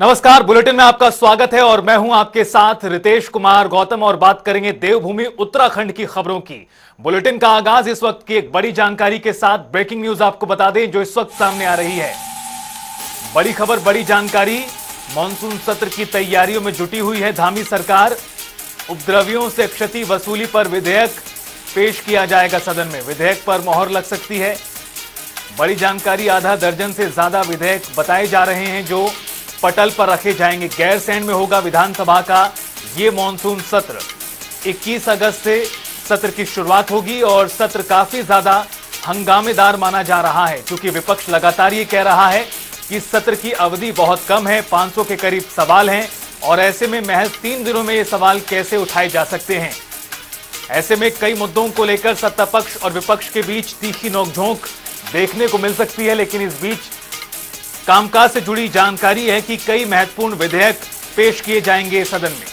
नमस्कार, बुलेटिन में आपका स्वागत है और मैं हूं आपके साथ रितेश कुमार गौतम और बात करेंगे देवभूमि उत्तराखंड की खबरों की। बुलेटिन का आगाज इस वक्त की एक बड़ी जानकारी के साथ। ब्रेकिंग न्यूज आपको बता दें जो इस वक्त सामने आ रही है। बड़ी खबर, बड़ी जानकारी। मानसून सत्र की तैयारियों में जुटी हुई है धामी सरकार। उपद्रवियों से क्षति वसूली पर विधेयक पेश किया जाएगा सदन में। विधेयक पर मोहर लग सकती है। बड़ी जानकारी, आधा दर्जन से ज्यादा विधेयक बताए जा रहे हैं जो पटल पर रखे जाएंगे। गैरसैंण में होगा विधानसभा का ये मॉनसून सत्र। 21 अगस्त से सत्र की शुरुआत होगी और सत्र काफी ज्यादा हंगामेदार माना जा रहा है क्योंकि विपक्ष लगातार ये कह रहा है कि सत्र की अवधि बहुत कम है, 500 के करीब सवाल हैं और ऐसे में महज 3 दिनों में ये सवाल कैसे उठाए जा सकते हैं। ऐसे में कई मुद्दों को लेकर सत्ता पक्ष और विपक्ष के बीच तीखी नोकझोंक देखने को मिल सकती है, लेकिन इस बीच कामकाज से जुड़ी जानकारी है कि कई महत्वपूर्ण विधेयक पेश किए जाएंगे सदन में।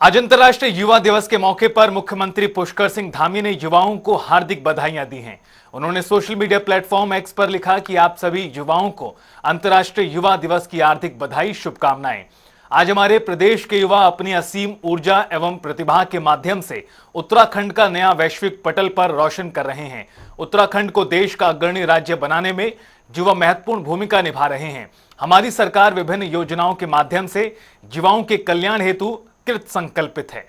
आज अंतर्राष्ट्रीय युवा दिवस के मौके पर मुख्यमंत्री पुष्कर सिंह धामी ने युवाओं को हार्दिक बधाइयां दी हैं। उन्होंने सोशल मीडिया प्लेटफॉर्म एक्स पर लिखा कि आप सभी युवाओं को अंतर्राष्ट्रीय युवा दिवस की हार्दिक बधाई, शुभकामनाएं। आज हमारे प्रदेश के युवा अपनी असीम ऊर्जा एवं प्रतिभा के माध्यम से उत्तराखंड का नया वैश्विक पटल पर रोशन कर रहे हैं। उत्तराखंड को देश का अग्रणी राज्य बनाने में युवा महत्वपूर्ण भूमिका निभा रहे हैं। हमारी सरकार विभिन्न योजनाओं के माध्यम से युवाओं के कल्याण हेतु कृत संकल्पित है।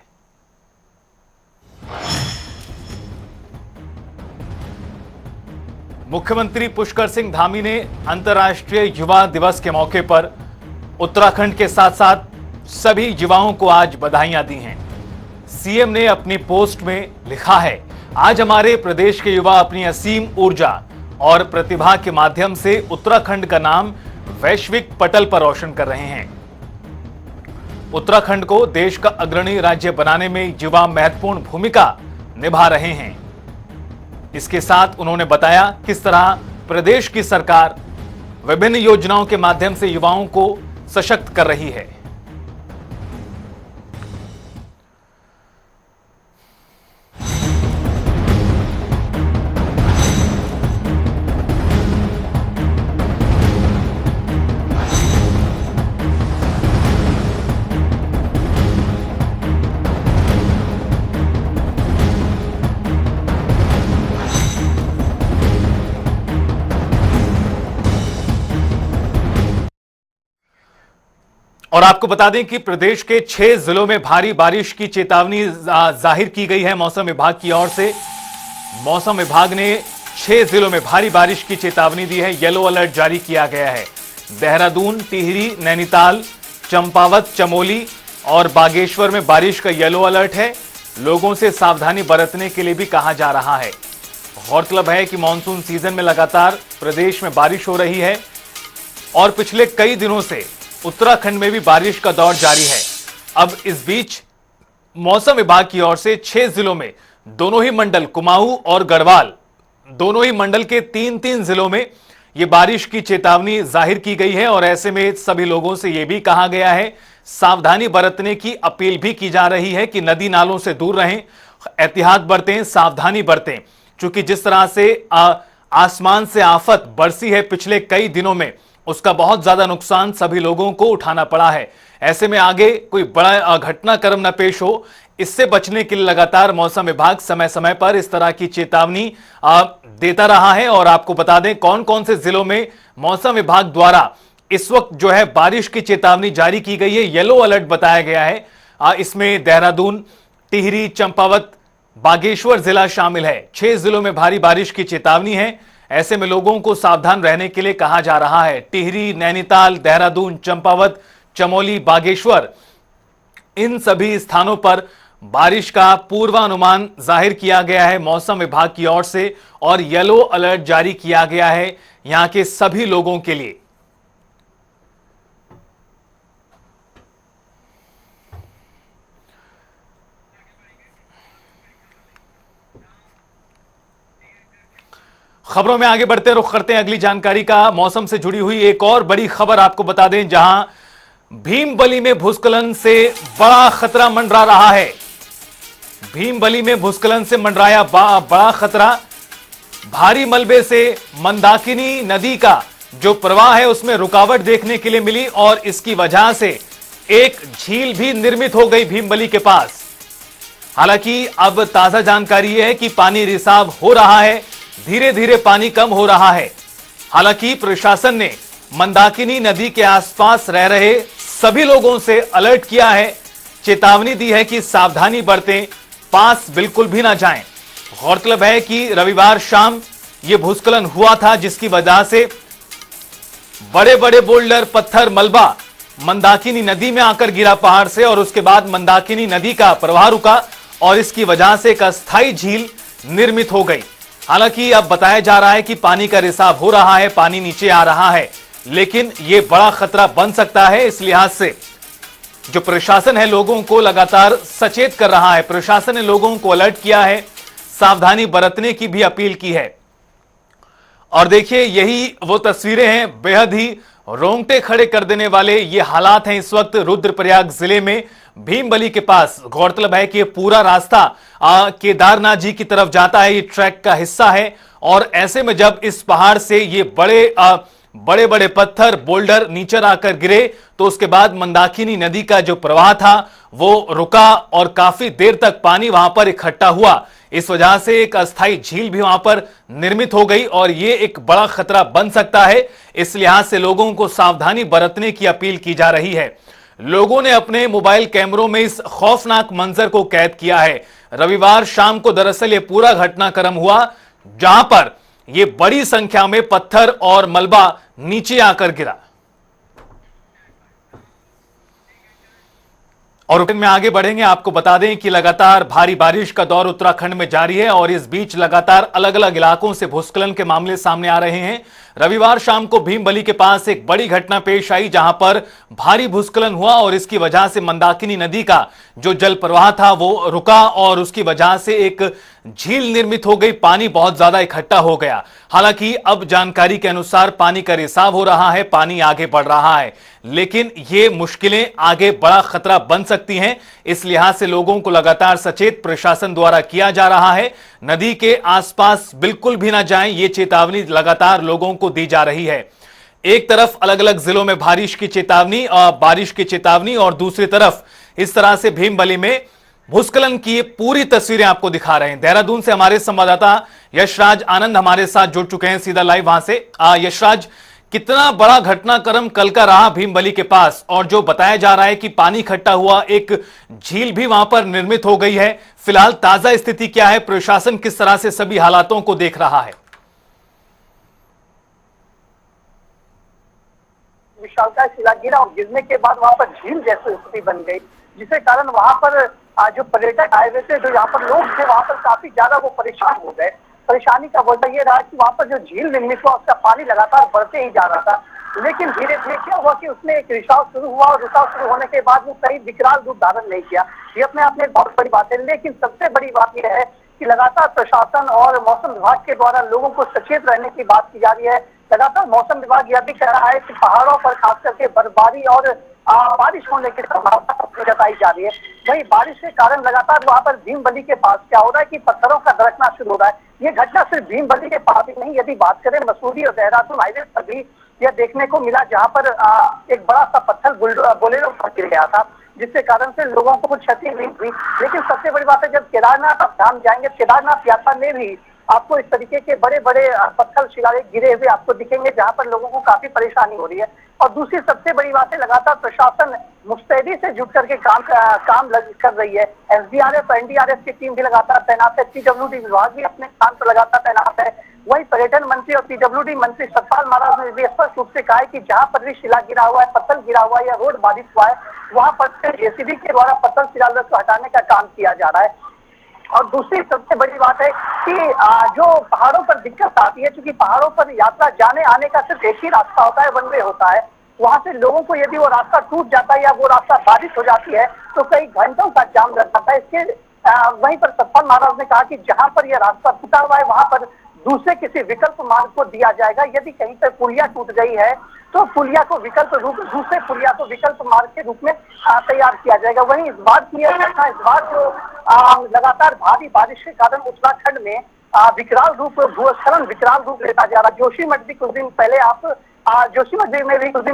मुख्यमंत्री पुष्कर सिंह धामी ने अंतर्राष्ट्रीय युवा दिवस के मौके पर उत्तराखंड के साथ साथ सभी युवाओं को आज बधाइयां दी हैं। सीएम ने अपनी पोस्ट में लिखा है, आज हमारे प्रदेश के युवा अपनी असीम ऊर्जा और प्रतिभा के माध्यम से उत्तराखंड का नाम वैश्विक पटल पर रोशन कर रहे हैं। उत्तराखंड को देश का अग्रणी राज्य बनाने में युवा महत्वपूर्ण भूमिका निभा रहे हैं। इसके साथ उन्होंने बताया किस तरह प्रदेश की सरकार विभिन्न योजनाओं के माध्यम से युवाओं को सशक्त कर रही है। और आपको बता दें कि प्रदेश के 6 जिलों में भारी बारिश की चेतावनी जाहिर की गई है मौसम विभाग की ओर से। मौसम विभाग ने 6 जिलों में भारी बारिश की चेतावनी दी है। येलो अलर्ट जारी किया गया है। देहरादून, टिहरी, नैनीताल, चंपावत, चमोली और बागेश्वर में बारिश का येलो अलर्ट है। लोगों से सावधानी बरतने के लिए भी कहा जा रहा है। गौरतलब है कि मानसून सीजन में लगातार प्रदेश में बारिश हो रही है और पिछले कई दिनों से उत्तराखंड में भी बारिश का दौर जारी है। अब इस बीच मौसम विभाग की ओर से 6 जिलों में, दोनों ही मंडल कुमाऊं और गढ़वाल, दोनों ही मंडल के 3-3 जिलों में यह बारिश की चेतावनी जाहिर की गई है और ऐसे में सभी लोगों से यह भी कहा गया है, सावधानी बरतने की अपील भी की जा रही है कि नदी नालों से दूर रहें, एहतियात बरतें, सावधानी बरतें। क्योंकि जिस तरह से आसमान से आफत बरसी है पिछले कई दिनों में, उसका बहुत ज्यादा नुकसान सभी लोगों को उठाना पड़ा है। ऐसे में आगे कोई बड़ा घटनाक्रम न पेश हो, इससे बचने के लिए लगातार मौसम विभाग समय समय पर इस तरह की चेतावनी देता रहा है। और आपको बता दें कौन कौन से जिलों में मौसम विभाग द्वारा इस वक्त जो है बारिश की चेतावनी जारी की गई है, येलो अलर्ट बताया गया है। इसमें देहरादून, टिहरी, चंपावत, बागेश्वर जिला शामिल है। 6 जिलों में भारी बारिश की चेतावनी है। ऐसे में लोगों को सावधान रहने के लिए कहा जा रहा है। टिहरी, नैनीताल, देहरादून, चंपावत, चमोली, बागेश्वर, इन सभी स्थानों पर बारिश का पूर्वानुमान जाहिर किया गया है मौसम विभाग की ओर से और येलो अलर्ट जारी किया गया है यहां के सभी लोगों के लिए। खबरों में आगे बढ़ते रुख करते हैं अगली जानकारी का। मौसम से जुड़ी हुई एक और बड़ी खबर आपको बता दें, जहां भीमबली में भूस्खलन से बड़ा खतरा मंडरा रहा है। भीमबली में भूस्खलन से मंडराया बड़ा खतरा। भारी मलबे से मंदाकिनी नदी का जो प्रवाह है उसमें रुकावट देखने के लिए मिली और इसकी वजह से एक झील भी निर्मित हो गई भीमबली के पास। हालांकि अब ताजा जानकारी है कि पानी रिसाव हो रहा है, धीरे धीरे पानी कम हो रहा है। हालांकि प्रशासन ने मंदाकिनी नदी के आसपास रह रहे सभी लोगों से अलर्ट किया है, चेतावनी दी है कि सावधानी बरतें, पास बिल्कुल भी ना जाएं। गौरतलब है कि रविवार शाम यह भूस्खलन हुआ था जिसकी वजह से बड़े बड़े बोल्डर, पत्थर, मलबा मंदाकिनी नदी में आकर गिरा पहाड़ से और उसके बाद मंदाकिनी नदी का प्रवाह रुका और इसकी वजह से एक अस्थायी झील निर्मित हो गई। हालांकि अब बताया जा रहा है कि पानी का रिसाव हो रहा है, पानी नीचे आ रहा है, लेकिन यह बड़ा खतरा बन सकता है। इस लिहाज से जो प्रशासन है लोगों को लगातार सचेत कर रहा है, प्रशासन ने लोगों को अलर्ट किया है, सावधानी बरतने की भी अपील की है। और देखिए यही वो तस्वीरें हैं, बेहद ही रोंगटे खड़े कर देने वाले ये हालात हैं इस वक्त रुद्रप्रयाग जिले में भीमबली के पास। गौरतलब है कि ये पूरा रास्ता केदारनाथ जी की तरफ जाता है, ये ट्रैक का हिस्सा है और ऐसे में जब इस पहाड़ से ये बड़े बड़े पत्थर, बोल्डर नीचे आकर गिरे तो उसके बाद मंदाकिनी नदी का जो प्रवाह था वो रुका और काफी देर तक पानी वहां पर इकट्ठा हुआ। इस वजह से एक अस्थायी झील भी वहां पर निर्मित हो गई और यह एक बड़ा खतरा बन सकता है। इस लिहाज से लोगों को सावधानी बरतने की अपील की जा रही है। लोगों ने अपने मोबाइल कैमरों में इस खौफनाक मंजर को कैद किया है। रविवार शाम को दरअसल यह पूरा घटनाक्रम हुआ जहां पर यह बड़ी संख्या में पत्थर और मलबा नीचे आकर गिरा। और में आगे बढ़ेंगे, आपको बता दें कि लगातार भारी बारिश का दौर उत्तराखंड में जारी है और इस बीच लगातार अलग अलग इलाकों से भूस्खलन के मामले सामने आ रहे हैं। रविवार शाम को भीमबली के पास एक बड़ी घटना पेश आई जहां पर भारी भूस्खलन हुआ और इसकी वजह से मंदाकिनी नदी का जो जल प्रवाह था वो रुका और उसकी वजह से एक झील निर्मित हो गई, पानी बहुत ज्यादा इकट्ठा हो गया। हालांकि अब जानकारी के अनुसार पानी का रिसाव हो रहा है, पानी आगे बढ़ रहा है, लेकिन ये मुश्किलें आगे बड़ा खतरा बन सकती हैं। इस लिहाज से लोगों को लगातार सचेत प्रशासन द्वारा किया जा रहा है। नदी के आसपास बिल्कुल भी ना जाएं, ये चेतावनी लगातार लोगों को दी जा रही है। एक तरफ अलग अलग जिलों में बारिश की चेतावनी और दूसरी तरफ इस तरह से भीमबली में भूस्खलन की पूरी तस्वीरें आपको दिखा रहे हैं। देहरादून से हमारे संवाददाता यशराज आनंद हमारे साथ जुड़ चुके हैं सीधा लाइव वहां से। यशराज, कितना बड़ा घटनाक्रम कल का रहा भीमबली के पास और जो बताया जा रहा है कि पानी इकट्ठा हुआ, एक झील भी वहां पर निर्मित हो गई है। फिलहाल ताजा स्थिति क्या है, प्रशासन किस तरह से सभी हालातों को देख रहा है? विशालकाय शिला गिरा और गिरने के बाद वहां पर झील जैसी स्थिति बन गई, जिसके कारण वहां पर जो पर्यटक आए हुए थे, जो यहाँ पर लोग थे, वहां पर काफी ज्यादा वो परेशान हो गए। परेशानी का वजह ये रहा कि वहां पर जो झील निर्मित हुआ उसका पानी लगातार बढ़ते ही जा रहा था, लेकिन धीरे धीरे क्या हुआ कि उसमें एक रिसाव शुरू हुआ और रिसाव शुरू होने के बाद वो कई विकराल रूप धारण नहीं किया। ये अपने आप में एक बहुत बड़ी बात है, लेकिन सबसे बड़ी बात यह है कि लगातार प्रशासन और मौसम विभाग के द्वारा लोगों को सचेत रहने की बात की जा रही है। लगातार मौसम विभाग यह भी कह रहा है कि पहाड़ों पर खास करके बर्फबारी और बारिश होने की संभावना जताई जा रही है। वही बारिश के कारण लगातार वहां पर भीमबली के पास क्या हो रहा है कि पत्थरों का दरकना शुरू हो रहा है। ये घटना सिर्फ भीमबली के पास ही नहीं, यदि बात करें मसूरी और देहरादून हाईवे पर भी यह देखने को मिला, जहां पर एक बड़ा सा पत्थर बोलेरो पर गिर गया था, जिसके कारण से लोगों को कुछ क्षति नहीं हुई। लेकिन सबसे बड़ी बात है, जब केदारनाथ आप धाम जाएंगे, केदारनाथ यात्रा में भी आपको इस तरीके के बड़े बड़े पत्थर शिलालेख गिरे हुए आपको दिखेंगे, जहां पर लोगों को काफी परेशानी हो रही है। और दूसरी सबसे बड़ी बात है, लगातार प्रशासन मुस्तैदी से जुट करके काम कर रही है। एसडीआरएफ, एनडीआरएफ की टीम भी लगातार तैनात है, पीडब्ल्यूडी विभाग भी अपने स्थान पर लगातार तैनात है। वही पर्यटन मंत्री और पीडब्ल्यूडी मंत्री सतपाल महाराज ने भी स्पष्ट रूप से कहा है कि जहां पर भी शिला गिरा हुआ है, पत्थर गिरा हुआ है या रोड बाधित हुआ है, वहां पर जेसीबी के द्वारा पत्थर शिलालेख को हटाने का काम किया जा रहा है। और दूसरी सबसे बड़ी बात है कि जो पहाड़ों पर दिक्कत आती है, क्योंकि पहाड़ों पर यात्रा जाने आने का सिर्फ एक ही रास्ता होता है, वन वे होता है। वहां से लोगों को यदि वो रास्ता टूट जाता है या वो रास्ता बारिश हो जाती है तो कई घंटों का जाम लग जाता है। इसके वहीं पर सतपाल महाराज ने कहा कि जहां पर यह रास्ता टूटा हुआ है वहां पर दूसरे किसी विकल्प मार्ग को दिया जाएगा। यदि कहीं पर पुलिया टूट गई है तो पुलिया को दूसरे पुलिया को विकल्प मार्ग के रूप में तैयार किया जाएगा। वहीं इस बार की यह घटना, इस बार जो लगातार भारी बारिश के कारण उत्तराखंड में भूस्खलन विकराल रूप लेता जा रहा। जोशीमठ में भी कुछ दिन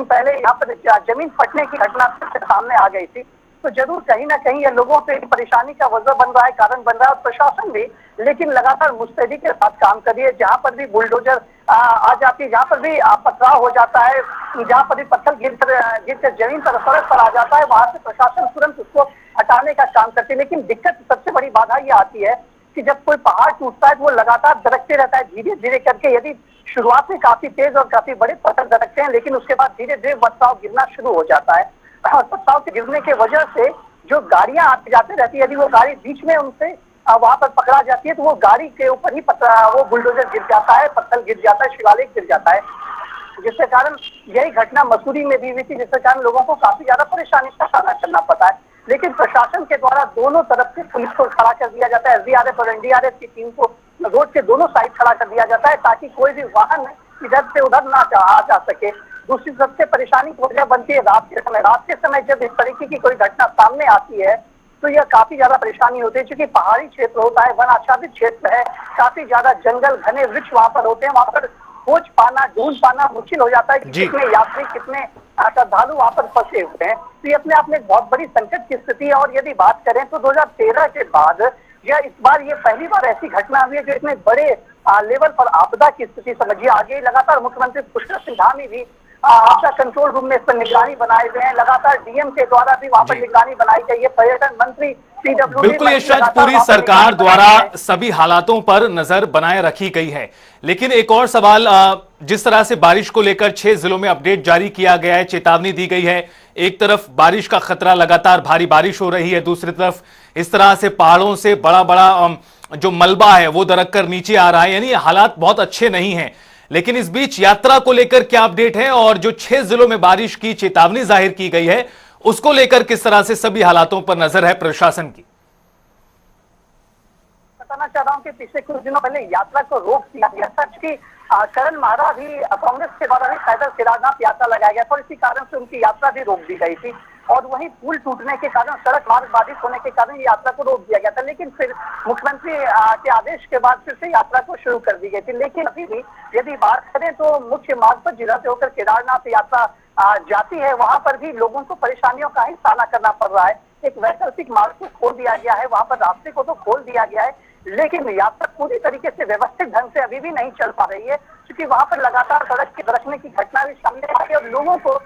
पहले यहाँ पर जमीन फटने की घटना सामने आ गई थी। तो जरूर कहीं ना कहीं ये लोगों पे परेशानी का वजह बन रहा है, कारण बन रहा है। और प्रशासन भी लेकिन लगातार मुस्तैदी के साथ काम कर रही है। जहां पर भी बुलडोजर आ जाती है, जहां पर भी पथराव हो जाता है, जहां पर भी पत्थर गिरकर जमीन पर सड़क पर आ जाता है, वहां से प्रशासन तुरंत उसको हटाने का काम करती है। लेकिन दिक्कत, सबसे बड़ी बाधा ये आती है कि जब कोई पहाड़ टूटता है तो वो लगातार दरकते रहता है, धीरे धीरे करके। यदि शुरुआत में काफी तेज और काफी बड़े पत्थर दरकते हैं, लेकिन उसके बाद धीरे धीरे पथराव गिरना शुरू हो जाता है। और पथराव के गिरने की वजह से जो गाड़ियां आती जाती रहती है, यदि वो गाड़ी बीच में उनसे वहां पर पकड़ा जाती है तो वो गाड़ी के ऊपर ही वो बुलडोजर गिर जाता है, पत्थर गिर जाता है, शिलालेख गिर जाता है। जिसके कारण यही घटना मसूरी में भी हुई थी, जिसके कारण लोगों को काफी ज्यादा परेशानी का सामना करना पड़ता है। लेकिन प्रशासन के द्वारा दोनों तरफ से पुलिस को खड़ा कर दिया जाता है, एसडीआरएफ और एनडीआरएफ की टीम को रोड के दोनों साइड खड़ा कर दिया जाता है, ताकि कोई भी वाहन इधर से उधर ना आ जा सके। दूसरी सबसे परेशानी की वजह बनती है रात के समय। रात के समय जब इस तरीके की कोई घटना सामने आती है तो यह काफी ज्यादा परेशानी होती है, क्योंकि पहाड़ी क्षेत्र होता है, वन आच्छादित क्षेत्र है, काफी ज्यादा जंगल, घने वृक्ष वहां पर होते हैं। वहां पर खोज पाना, ढूंढ पाना मुश्किल हो जाता है कि कितने यात्री, कितने श्रद्धालु वहां पर फंसे हुए हैं। तो ये अपने आप में एक बहुत बड़ी संकट की स्थिति है। और यदि बात करें तो 2013 के बाद या इस बार ये पहली बार ऐसी घटना हुई है जो इतने बड़े लेवल पर आपदा की स्थिति समझिए आगे। लगातार मुख्यमंत्री पुष्कर सिंह धामी भी आपदा कंट्रोल रूम में इस पर निगरानी बनाए गए हैं। लगातार डीएम के द्वारा भी वहां पर निगरानी बनाई गई है। पर्यटन मंत्री बिल्कुल यशराज, पूरी सरकार द्वारा सभी हालातों पर नजर बनाए रखी गई है। लेकिन एक और सवाल, जिस तरह से बारिश को लेकर 6 जिलों में अपडेट जारी किया गया है, चेतावनी दी गई है, एक तरफ बारिश का खतरा, लगातार भारी बारिश हो रही है, दूसरी तरफ इस तरह से पहाड़ों से बड़ा बड़ा जो मलबा है वो दरक कर नीचे आ रहा है, यानी हालात बहुत अच्छे नहीं हैं। लेकिन इस बीच यात्रा को लेकर क्या अपडेट है, और जो 6 जिलों में बारिश की चेतावनी जाहिर की गई है उसको लेकर किस तरह से सभी हालातों पर नजर है प्रशासन की? बताना चाह रहा हूं कि पिछले कुछ दिनों पहले यात्रा को रोक दिया गया था, क्योंकि करण मारा भी कांग्रेस के द्वारा भी पैदल केदारनाथ यात्रा लगाया गया था और इसी कारण से उनकी यात्रा भी रोक दी गई थी। और वहीं पुल टूटने के कारण, सड़क मार्ग बाधित होने के कारण यात्रा को रोक दिया गया था। लेकिन फिर मुख्यमंत्री के आदेश के बाद फिर से यात्रा को शुरू कर दी गई थी। लेकिन अभी भी यदि बात करें तो मुख्य मार्ग पर जिला से होकर केदारनाथ यात्रा जाती है, वहां पर भी लोगों को परेशानियों का ही सामना करना पड़ रहा है। एक वैकल्पिक मार्ग को खोल दिया गया है, वहां पर रास्ते को तो खोल दिया गया है, लेकिन यात्रा पूरी तरीके से व्यवस्थित ढंग से अभी भी नहीं चल पा रही है, क्योंकि वहां पर लगातार सड़क के दरकने की घटना भी सामने आई है। और लोगों को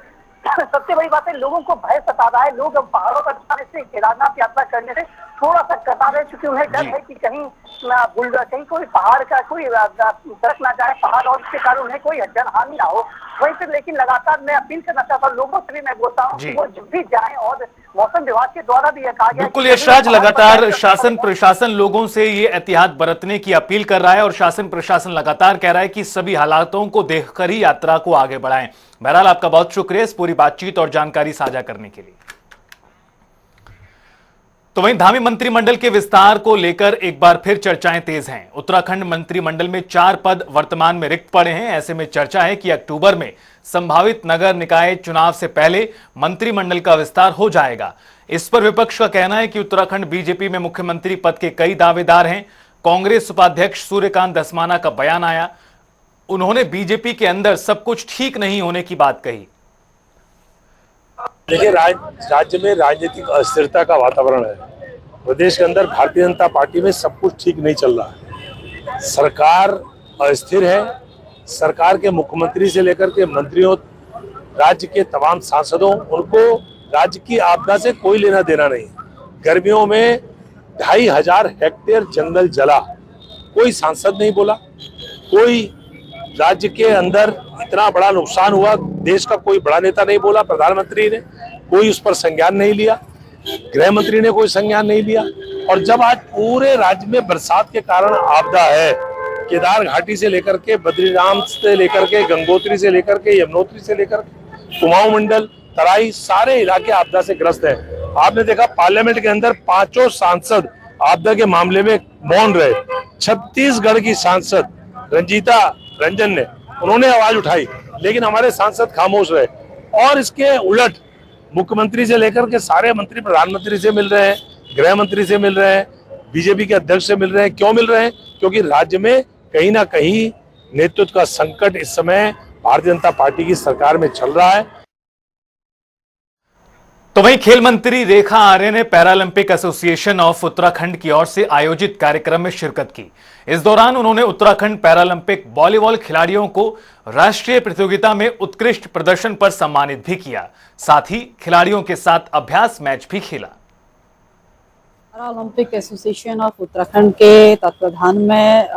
सबसे बड़ी बात है, लोगों को भय सता रहा है। लोग अब पहाड़ों पर जाने से, केदारनाथ यात्रा करने से थोड़ा सा कता रहे, क्योंकि उन्हें डर है कि कहीं कोई पहाड़ का कोई दरक ना जाए पहाड़, और उसके कारण उन्हें कोई जनहानि ना हो। वहीं पर लेकिन लगातार मैं अपील करना चाहता हूँ लोगों से भी, मैं बोलता हूँ कि वो जब भी जाएं, और मौसम विभाग के द्वारा भी यह कहा गया। बिल्कुल यशराज, लगातार शासन प्रशासन लोगों से ये एहतियात बरतने की अपील कर रहा है और शासन प्रशासन लगातार कह रहा है कि सभी हालातों को देखकर ही यात्रा को आगे बढ़ाएं। बहरहाल आपका बहुत शुक्रिया इस पूरी बातचीत और जानकारी साझा करने के लिए। तो वहीं धामी मंत्रिमंडल के विस्तार को लेकर एक बार फिर चर्चाएं तेज हैं। उत्तराखंड मंत्रिमंडल में 4 पद वर्तमान में रिक्त पड़े हैं। ऐसे में चर्चा है कि अक्टूबर में संभावित नगर निकाय चुनाव से पहले मंत्रिमंडल का विस्तार हो जाएगा। इस पर विपक्ष का कहना है कि उत्तराखंड बीजेपी में मुख्यमंत्री पद के कई दावेदार हैं। कांग्रेस उपाध्यक्ष सूर्यकांत धस्माना का बयान आया, उन्होंने बीजेपी के अंदर सब कुछ ठीक नहीं होने की बात कही। देखिए, राज्य में राजनीतिक अस्थिरता का वातावरण है। प्रदेश के अंदर भारतीय जनता पार्टी में सब कुछ ठीक नहीं चल रहा है। सरकार अस्थिर है। सरकार के मुख्यमंत्री से लेकर के मंत्रियों, राज्य के तमाम सांसदों, उनको राज्य की आपदा से कोई लेना देना नहीं। गर्मियों में 2500 हेक्टेयर जंगल जला, कोई सांसद नहीं बोला। कोई राज्य के अंदर इतना बड़ा नुकसान हुआ, देश का कोई बड़ा नेता नहीं बोला। प्रधानमंत्री ने कोई उस पर संज्ञान नहीं लिया, गृह मंत्री ने कोई संज्ञान नहीं लिया। और जब आज पूरे राज्य में बरसात के कारण आपदा है, केदार घाटी से लेकर के, बद्रीनाथ से लेकर के, गंगोत्री से लेकर के, यमुनोत्री से लेकर के, कुमाऊं मंडल, तराई, सारे इलाके आपदा से ग्रस्त हैं। आपने देखा पार्लियामेंट के अंदर 5 सांसद आपदा के मामले में मौन रहे। छत्तीसगढ़ की सांसद रंजीता रंजन ने, उन्होंने आवाज उठाई, लेकिन हमारे सांसद खामोश रहे। और इसके उलट मुख्यमंत्री से लेकर के सारे मंत्री प्रधानमंत्री से मिल रहे हैं, गृह मंत्री से मिल रहे हैं, बीजेपी के अध्यक्ष से मिल रहे हैं। क्यों मिल रहे हैं? क्योंकि राज्य में कहीं ना कहीं नेतृत्व का संकट इस समय भारतीय जनता पार्टी की सरकार में चल रहा है। तो वहीं खेल मंत्री रेखा आर्य ने पैरालंपिक एसोसिएशन ऑफ उत्तराखंड की ओर से आयोजित कार्यक्रम में शिरकत की। इस दौरान उन्होंने उत्तराखंड पैरालंपिक वॉलीबॉल खिलाड़ियों को राष्ट्रीय प्रतियोगिता में उत्कृष्ट प्रदर्शन पर सम्मानित भी किया। साथ ही खिलाड़ियों के साथ अभ्यास मैच भी खेला। पैरालंपिक एसोसिएशन ऑफ उत्तराखंड के तत्वाधान में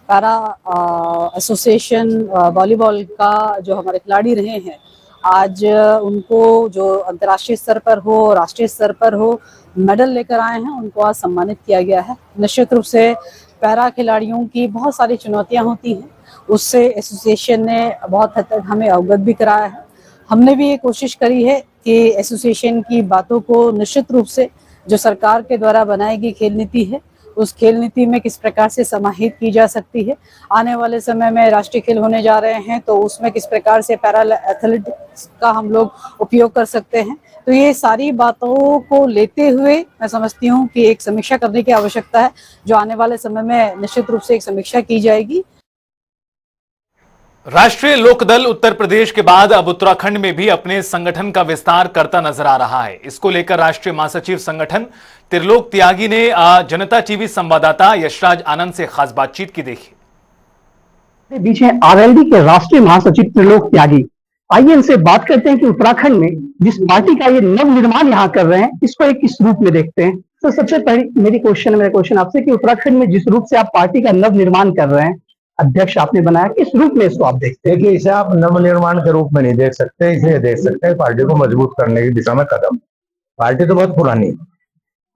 पैरा एसोसिएशन वॉलीबॉल का जो हमारे खिलाड़ी रहे हैं, आज उनको जो अंतर्राष्ट्रीय स्तर पर हो, राष्ट्रीय स्तर पर हो, मेडल लेकर आए हैं, उनको आज सम्मानित किया गया है। निश्चित रूप से पैरा खिलाड़ियों की बहुत सारी चुनौतियां होती हैं, उससे एसोसिएशन ने बहुत हद तक हमें अवगत भी कराया है। हमने भी ये कोशिश करी है कि एसोसिएशन की बातों को निश्चित रूप से जो सरकार के द्वारा बनाई गई खेल नीति है, उस खेल नीति में किस प्रकार से समाहित की जा सकती है। आने वाले समय में राष्ट्रीय खेल होने जा रहे हैं, तो उसमें किस प्रकार से पैरा एथलेटिक्स का हम लोग उपयोग कर सकते हैं। तो ये सारी बातों को लेते हुए मैं समझती हूँ कि एक समीक्षा करने की आवश्यकता है, जो आने वाले समय में निश्चित रूप से एक समीक्षा की जाएगी। राष्ट्रीय लोकदल उत्तर प्रदेश के बाद अब उत्तराखंड में भी अपने संगठन का विस्तार करता नजर आ रहा है। इसको लेकर राष्ट्रीय महासचिव संगठन त्रिलोक त्यागी ने जनता टीवी संवाददाता यशराज आनंद से खास बातचीत की। देखिए, बीच में आरएलडी के राष्ट्रीय महासचिव त्रिलोक त्यागी। आइए इनसे बात करते हैं कि उत्तराखंड में जिस पार्टी का ये नवनिर्माण यहाँ कर रहे हैं, इसको एक किस रूप में देखते हैं। तो सबसे पहले मेरा क्वेश्चन आपसे कि उत्तराखंड में जिस रूप से आप पार्टी का नवनिर्माण कर रहे हैं, अध्यक्ष आपने बनाया, किस रूप में इसको आप देखते हैं? देखिए, इसे आप नवनिर्माण के रूप में नहीं देख सकते, इसे देख सकते हैं पार्टी को मजबूत करने की दिशा में कदम। पार्टी तो बहुत पुरानी है,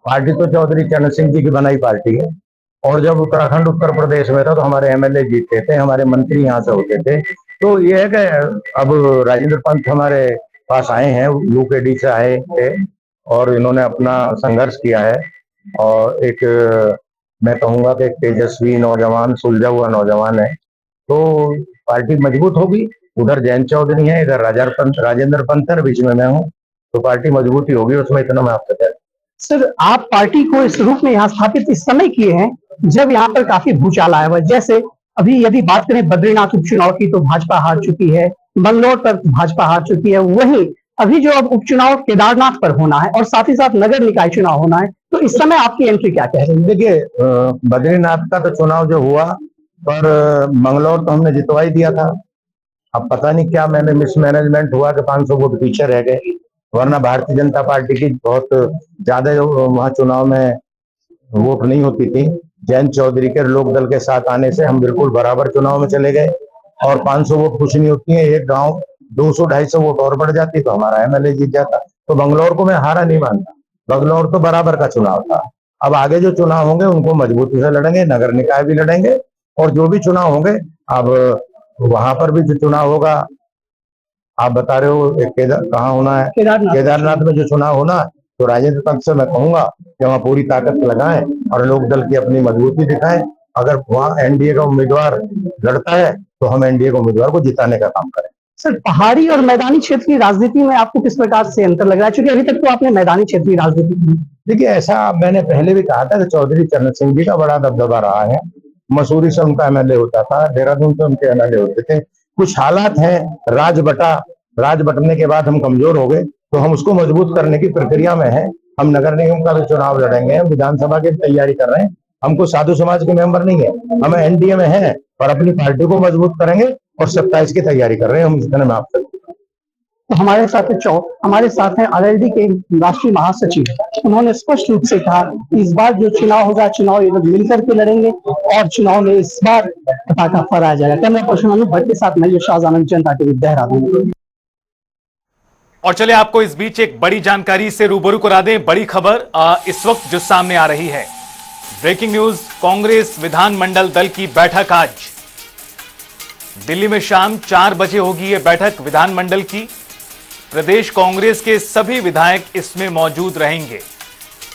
पार्टी तो चौधरी चरण सिंह जी की बनाई पार्टी है। और जब उत्तराखंड उत्तर प्रदेश में था तो हमारे एमएलए जीतते थे, हमारे मंत्री यहाँ से होते थे। तो ये है कि अब राजेंद्र पंत हमारे पास आए हैं, यूकेडी से आए थे और इन्होंने अपना संघर्ष किया है। और एक मैं कहूंगा कि एक तेजस्वी नौजवान, सुलझा हुआ नौजवान है, तो पार्टी मजबूत होगी। उधर जयंत चौधरी है, इधर राजेंद्र पंत है, बीच में मैं हूँ, तो पार्टी मजबूती होगी, उसमें इतना मैं आपसे कह रहा हूं। सर, आप पार्टी को इस रूप में यहाँ स्थापित इस समय किए हैं जब यहाँ पर काफी भूचाल आया हुआ। जैसे अभी यदि बात करें बद्रीनाथ उपचुनाव की, तो भाजपा हार चुकी है, मंगलौर पर भाजपा हार चुकी है। वहीं अभी जो अब उपचुनाव केदारनाथ पर होना है और साथ ही साथ नगर निकाय चुनाव होना है, तो इस समय आपकी एंट्री क्या कह रही है? देखिए, बद्रीनाथ का तो चुनाव जो हुआ, पर मंगलौर तो हमने जितवा दिया था। अब पता नहीं क्या मैंने मिसमैनेजमेंट हुआ कि 500 वोट पीछे रह गए, वरना भारतीय जनता पार्टी की बहुत ज्यादा वहां चुनाव में वोट नहीं होती थी। जयंत चौधरी के लोकदल के साथ आने से हम बिल्कुल बराबर चुनाव में चले गए और 500 वोट कुछ नहीं होती है। एक गांव 200-250 वोट और बढ़ जाती तो हमारा एमएलए जीत जाता। तो बंगलौर को मैं हारा नहीं मानता, बंगलौर तो बराबर का चुनाव था। अब आगे जो चुनाव होंगे उनको मजबूती से लड़ेंगे, नगर निकाय भी लड़ेंगे और जो भी चुनाव होंगे, अब वहां पर भी जो चुनाव होगा, आप बता रहे हो कहाँ होना है, केदारनाथ में जो चुनाव होना, तो राजेंद्र पंत से मैं कहूंगा कि वहाँ पूरी ताकत लगाएं और लोकदल की अपनी मजबूती दिखाएं। अगर वहाँ एनडीए का उम्मीदवार लड़ता है तो हम एनडीए के उम्मीदवार को जिताने का काम करें। सर, पहाड़ी और मैदानी क्षेत्र की राजनीति में आपको किस प्रकार से अंतर लग रहा है, क्योंकि अभी तक तो आपने मैदानी क्षेत्र की राजनीति की? देखिए, ऐसा मैंने पहले भी कहा था कि चौधरी चरण सिंह जी का बड़ा दबदबा रहा है। मसूरी से उनका एमएलए होता था, देहरादून से उनके एमएलए होते थे। कुछ हालात हैं, राज बटने के बाद हम कमजोर हो गए, तो हम उसको मजबूत करने की प्रक्रिया में हैं। हम नगर निगम का भी चुनाव लड़ेंगे, हम विधानसभा की तैयारी कर रहे हैं। हमको साधु समाज के मेंबर नहीं है, हम एनडीए में हैं और अपनी पार्टी को मजबूत करेंगे और 27 की तैयारी कर रहे हैं हम। इतने में आपसे तो हमारे साथ हैं आरएलडी के राष्ट्रीय महासचिव। उन्होंने स्पष्ट रूप से कहा कि इस बार जो चुनाव होगा, चुनाव ये लोग मिलकर के लड़ेंगे और चुनाव में इस बार पताका फहराया जाएगा। कैमरा पर्सन अनूप भट्ट के साथ मैं यशराज आनंद, जनता टीवी, देहरादून। और चले आपको इस बीच एक बड़ी जानकारी से रूबरू करा दें। बड़ी खबर इस वक्त जो सामने आ रही है, ब्रेकिंग न्यूज। कांग्रेस विधानमंडल दल की बैठक आज दिल्ली में शाम 4 बजे होगी। यह बैठक विधानमंडल की, प्रदेश कांग्रेस के सभी विधायक इसमें मौजूद रहेंगे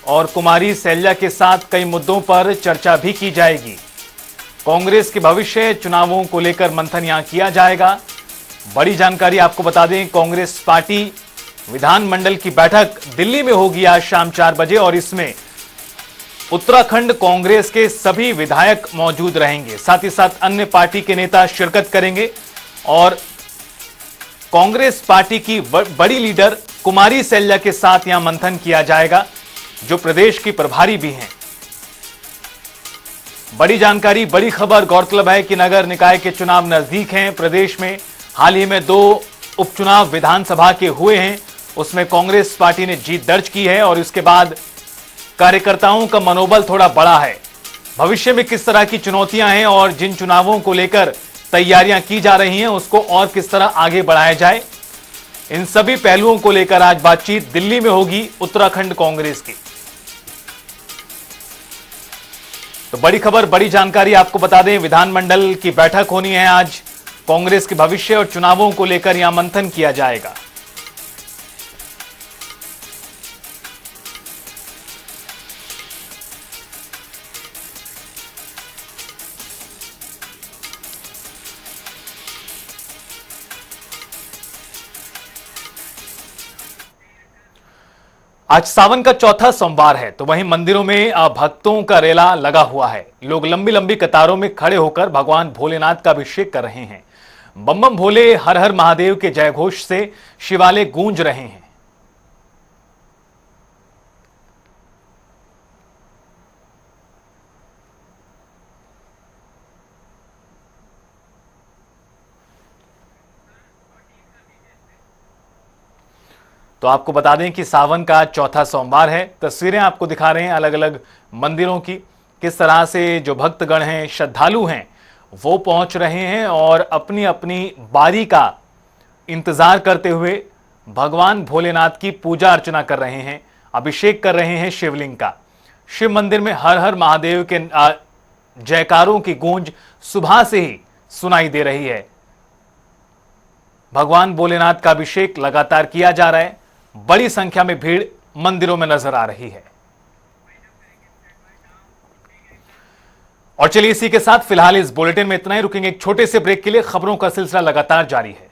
और कुमारी सैलजा के साथ कई मुद्दों पर चर्चा भी की जाएगी। कांग्रेस के भविष्य चुनावों को लेकर मंथन यहां किया जाएगा। बड़ी जानकारी आपको बता दें, कांग्रेस पार्टी विधानमंडल की बैठक दिल्ली में होगी आज शाम 4 बजे और इसमें उत्तराखंड कांग्रेस के सभी विधायक मौजूद रहेंगे। साथ ही साथ अन्य पार्टी के नेता शिरकत करेंगे और कांग्रेस पार्टी की बड़ी लीडर कुमारी सैलजा के साथ यहां मंथन किया जाएगा, जो प्रदेश की प्रभारी भी हैं। बड़ी जानकारी, बड़ी खबर। गौरतलब है कि नगर निकाय के चुनाव नजदीक हैं। प्रदेश में हाल ही में 2 उपचुनाव विधानसभा के हुए हैं, उसमें कांग्रेस पार्टी ने जीत दर्ज की है और इसके बाद कार्यकर्ताओं का मनोबल थोड़ा बढ़ा है। भविष्य में किस तरह की चुनौतियां हैं और जिन चुनावों को लेकर तैयारियां की जा रही हैं उसको और किस तरह आगे बढ़ाया जाए, इन सभी पहलुओं को लेकर आज बातचीत दिल्ली में होगी उत्तराखंड कांग्रेस की। तो बड़ी खबर, बड़ी जानकारी आपको बता दें, विधानमंडल की बैठक होनी है आज। कांग्रेस के भविष्य और चुनावों को लेकर यहां मंथन किया जाएगा। आज सावन का चौथा सोमवार है, तो वहीं मंदिरों में भक्तों का रेला लगा हुआ है। लोग लंबी लंबी कतारों में खड़े होकर भगवान भोलेनाथ का अभिषेक कर रहे हैं। बम बम भोले, हर हर महादेव के जयघोष से शिवालय गूंज रहे हैं। तो आपको बता दें कि सावन का चौथा सोमवार है। तस्वीरें आपको दिखा रहे हैं अलग अलग मंदिरों की, किस तरह से जो भक्तगण हैं, श्रद्धालु हैं, वो पहुंच रहे हैं और अपनी अपनी बारी का इंतजार करते हुए भगवान भोलेनाथ की पूजा अर्चना कर रहे हैं, अभिषेक कर रहे हैं शिवलिंग का। शिव मंदिर में हर हर महादेव के जयकारों की गूंज सुबह से ही सुनाई दे रही है। भगवान भोलेनाथ का अभिषेक लगातार किया जा रहा है। बड़ी संख्या में भीड़ मंदिरों में नजर आ रही है। और चलिए इसी के साथ फिलहाल इस बुलेटिन में इतना ही। रुकेंगे एक छोटे से ब्रेक के लिए। खबरों का सिलसिला लगातार जारी है।